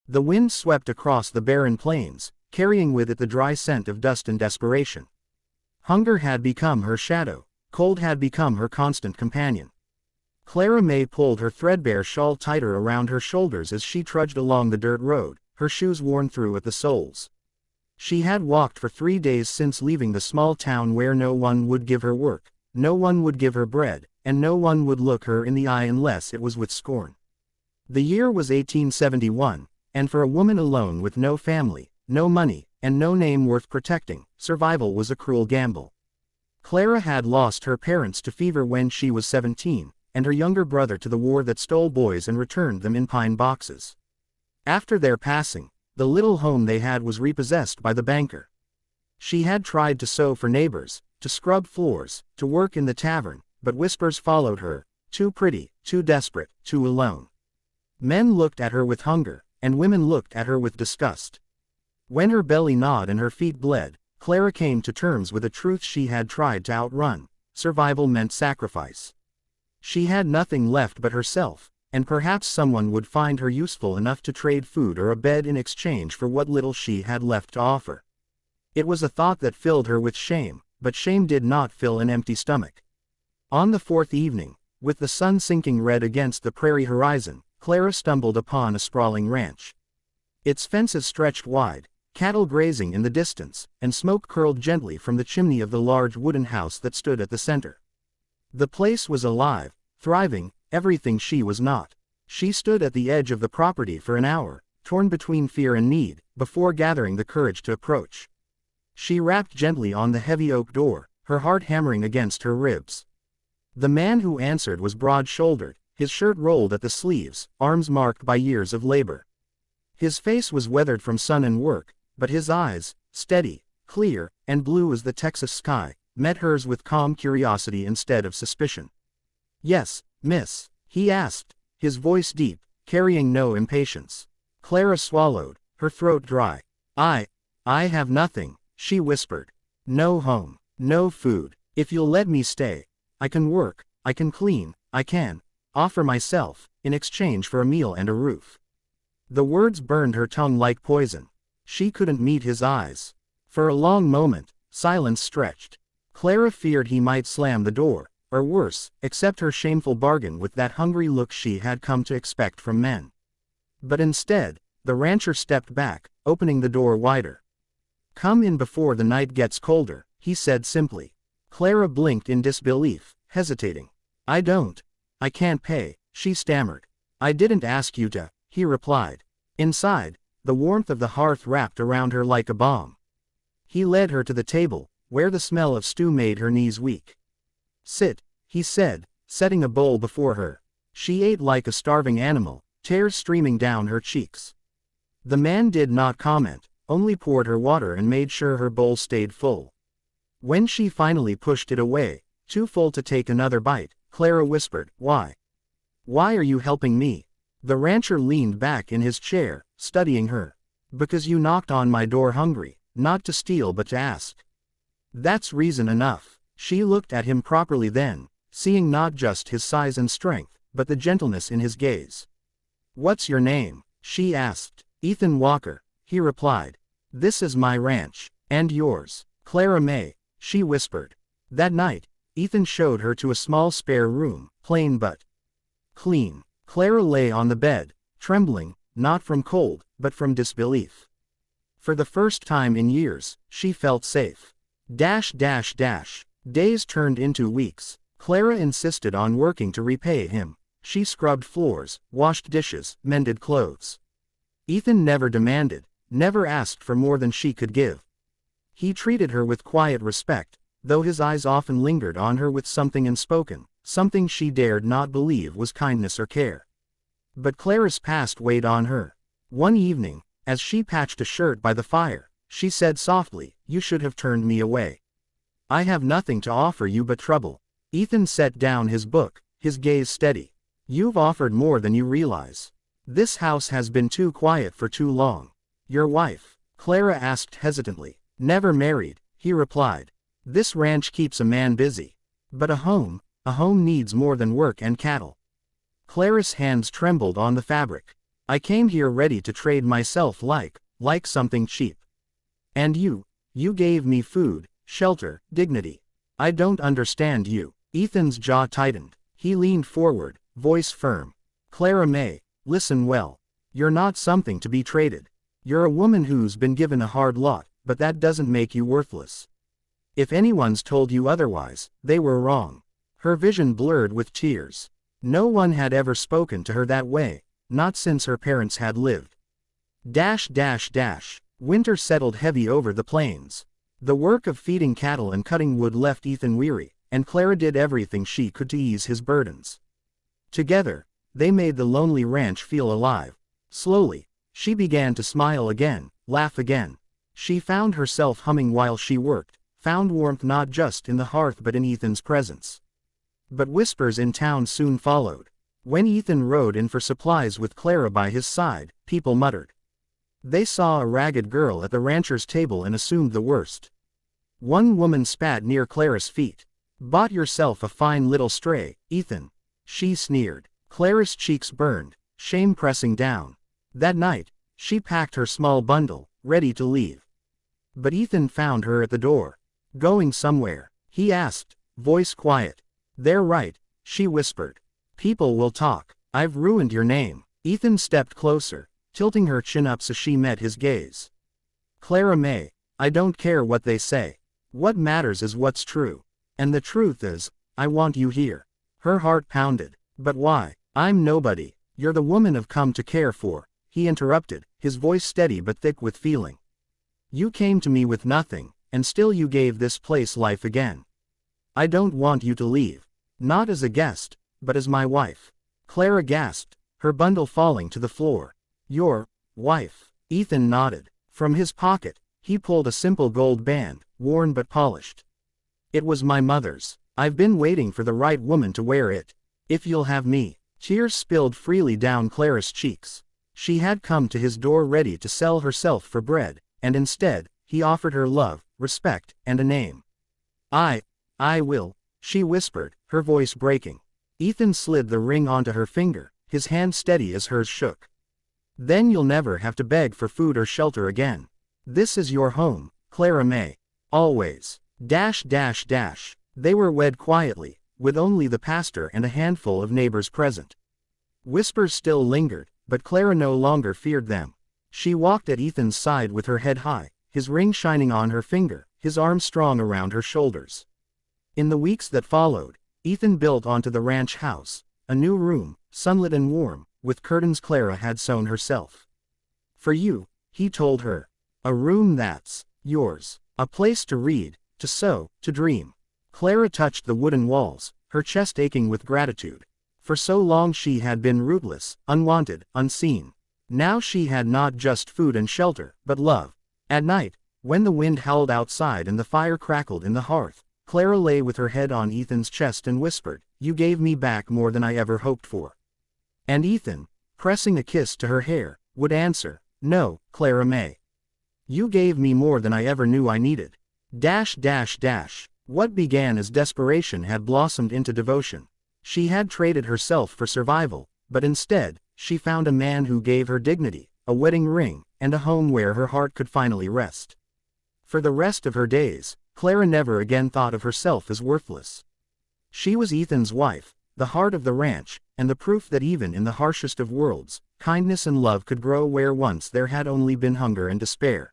The wind swept across the barren plains, carrying with it the dry scent of dust and desperation. Hunger had become her shadow, cold had become her constant companion. Clara May pulled her threadbare shawl tighter around her shoulders as she trudged along the dirt road, her shoes worn through at the soles. She had walked for 3 days since leaving the small town where no one would give her work, no one would give her bread, and no one would look her in the eye unless it was with scorn. The year was 1871, and for a woman alone with no family, no money, and no name worth protecting, survival was a cruel gamble. Clara had lost her parents to fever when she was 17, and her younger brother to the war that stole boys and returned them in pine boxes. After their passing, the little home they had was repossessed by the banker. She had tried to sew for neighbors, to scrub floors, to work in the tavern, but whispers followed her, too pretty, too desperate, too alone. Men looked at her with hunger, and women looked at her with disgust. When her belly gnawed and her feet bled, Clara came to terms with a truth she had tried to outrun: survival meant sacrifice. She had nothing left but herself, and perhaps someone would find her useful enough to trade food or a bed in exchange for what little she had left to offer. It was a thought that filled her with shame, but shame did not fill an empty stomach. On the 4th evening, with the sun sinking red against the prairie horizon, Clara stumbled upon a sprawling ranch. Its fences stretched wide, cattle grazing in the distance, and smoke curled gently from the chimney of the large wooden house that stood at the center. The place was alive, thriving, everything she was not. She stood at the edge of the property for an hour, torn between fear and need, before gathering the courage to approach. She rapped gently on the heavy oak door, her heart hammering against her ribs. The man who answered was broad-shouldered, his shirt rolled at the sleeves, arms marked by years of labor. His face was weathered from sun and work, but his eyes, steady, clear, and blue as the Texas sky, met hers with calm curiosity instead of suspicion. "Yes, miss?" he asked, his voice deep, carrying no impatience. Clara swallowed, her throat dry. I have nothing," she whispered. "No home, no food. If you'll let me stay, I can work, I can clean, I can offer myself, in exchange for a meal and a roof." The words burned her tongue like poison. She couldn't meet his eyes. For a long moment, silence stretched. Clara feared he might slam the door, or worse, accept her shameful bargain with that hungry look she had come to expect from men. But instead, the rancher stepped back, opening the door wider. "Come in before the night gets colder," he said simply. Clara blinked in disbelief, hesitating. I can't pay," she stammered. "I didn't ask you to," he replied. Inside, the warmth of the hearth wrapped around her like a balm. He led her to the table, where the smell of stew made her knees weak. "Sit," he said, setting a bowl before her. She ate like a starving animal, tears streaming down her cheeks. The man did not comment, only poured her water and made sure her bowl stayed full. When she finally pushed it away, too full to take another bite, Clara whispered, "Why? Why are you helping me?" The rancher leaned back in his chair, studying her. "Because you knocked on my door hungry, not to steal but to ask. That's reason enough." She looked at him properly then, seeing not just his size and strength, but the gentleness in his gaze. "What's your name?" she asked. "Ethan Walker," he replied. "This is my ranch. And yours?" "Clara May," she whispered. That night, Ethan showed her to a small spare room, plain but clean. Clara lay on the bed, trembling, not from cold, but from disbelief. For the first time in years, she felt safe. Days turned into weeks. Clara insisted on working to repay him. She scrubbed floors, washed dishes, mended clothes. Ethan never demanded, never asked for more than she could give. He treated her with quiet respect, though his eyes often lingered on her with something unspoken, something she dared not believe was kindness or care. But Clara's past weighed on her. One evening, as she patched a shirt by the fire, she said softly, "You should have turned me away. I have nothing to offer you but trouble." Ethan set down his book, his gaze steady. "You've offered more than you realize. This house has been too quiet for too long." "Your wife?" Clara asked hesitantly. "Never married," he replied. "This ranch keeps a man busy. But a home needs more than work and cattle." Clara's hands trembled on the fabric. I came here ready to trade myself like something cheap. And you gave me food, shelter, dignity. I don't understand you. Ethan's jaw tightened. He leaned forward, voice firm. Clara May, listen well. You're not something to be traded. You're a woman who's been given a hard lot, but that doesn't make you worthless. If anyone's told you otherwise, they were wrong. Her vision blurred with tears. No one had ever spoken to her that way, not since her parents had lived. Winter settled heavy over the plains. The work of feeding cattle and cutting wood left Ethan weary, and Clara did everything she could to ease his burdens. Together, they made the lonely ranch feel alive. Slowly, she began to smile again, laugh again. She found herself humming while she worked, found warmth not just in the hearth but in Ethan's presence. But whispers in town soon followed. When Ethan rode in for supplies with Clara by his side, people muttered. They saw a ragged girl at the rancher's table and assumed the worst. One woman spat near Clara's feet. Bought yourself a fine little stray, Ethan. She sneered. Clara's cheeks burned, shame pressing down. That night, she packed her small bundle, ready to leave. But Ethan found her at the door. Going somewhere? He asked, voice quiet. They're right, she whispered. People will talk. I've ruined your name. Ethan stepped closer, tilting her chin up so she met his gaze. Clara May, I don't care what they say. What matters is what's true. And the truth is, I want you here. Her heart pounded. But why? I'm nobody. You're the woman I've come to care for, he interrupted, his voice steady but thick with feeling. You came to me with nothing, and still you gave this place life again. I don't want you to leave. Not as a guest, but as my wife. Clara gasped, her bundle falling to the floor. Your wife? Ethan nodded. From his pocket, he pulled a simple gold band, worn but polished. It was my mother's. I've been waiting for the right woman to wear it. If you'll have me. Tears spilled freely down Clara's cheeks. She had come to his door ready to sell herself for bread, and instead, he offered her love, respect, and a name. I will, she whispered, her voice breaking. Ethan slid the ring onto her finger, his hand steady as hers shook. Then you'll never have to beg for food or shelter again. This is your home, Clara May. Always. They were wed quietly, with only the pastor and a handful of neighbors present. Whispers still lingered, but Clara no longer feared them. She walked at Ethan's side with her head high, his ring shining on her finger, his arms strong around her shoulders. In the weeks that followed, Ethan built onto the ranch house, a new room, sunlit and warm, with curtains Clara had sewn herself. For you, he told her. A room that's yours. A place to read, to sew, to dream. Clara touched the wooden walls, her chest aching with gratitude. For so long she had been rootless, unwanted, unseen. Now she had not just food and shelter, but love. At night, when the wind howled outside and the fire crackled in the hearth, Clara lay with her head on Ethan's chest and whispered, "You gave me back more than I ever hoped for." And Ethan, pressing a kiss to her hair, would answer, "No, Clara May. You gave me more than I ever knew I needed." What began as desperation had blossomed into devotion. She had traded herself for survival, but instead, she found a man who gave her dignity, a wedding ring, and a home where her heart could finally rest. For the rest of her days, Clara never again thought of herself as worthless. She was Ethan's wife, the heart of the ranch, and the proof that even in the harshest of worlds, kindness and love could grow where once there had only been hunger and despair.